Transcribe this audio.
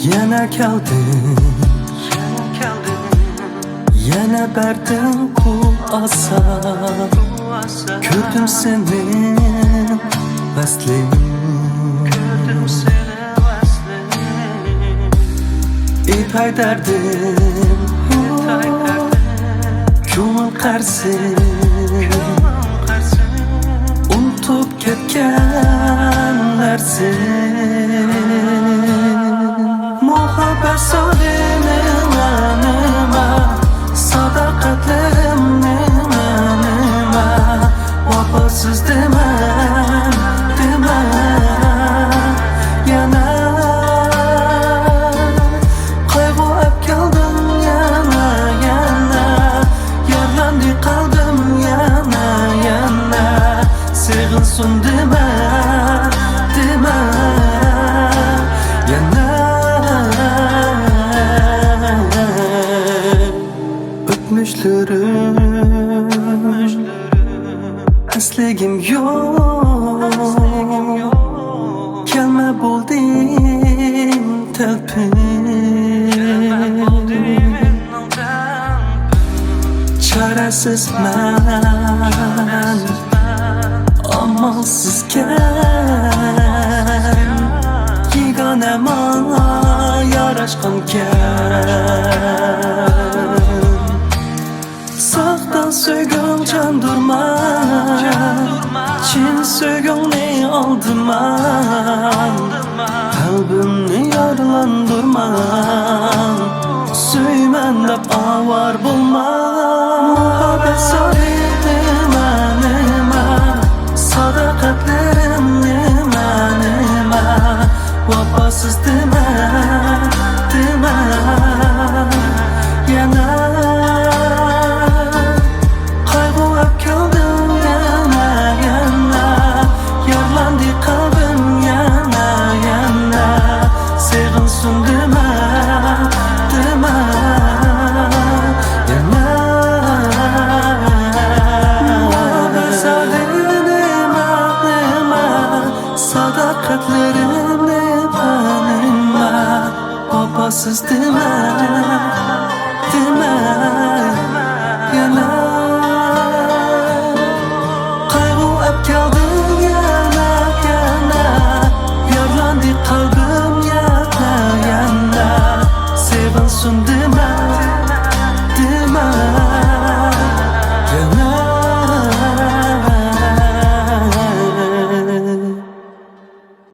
Yana keldin, yana berdin kul asar. Gördüm seni vaslim, İpay derdim, ko'ngil qarsin, unutib ketganlarsin. Muhabbat so'zing nima, sadoqatlarim nima, vafosiz dema, yana qayg'u olib keldim, yana yarlandi qalbim, yana sig'insin dema, yana öpmüşlerim asligim yok, kelme bo'lding talpin, çaresizman, amalsizken, yegona manga yarashqankan. Sahdan söygün can durma, Çin söygünni aldırma, kalbimni yaralandırma, Söymen dep avar bulma. Muhabbet so'zing nima, sadoqatlarim nima, vafosiz dema, yana qayg'u olib keldim, yana yarlandi qalbim, yana sig'insin dema, yana muhabbat so'zing nima, sadoqatlarim nima, vafosiz dema.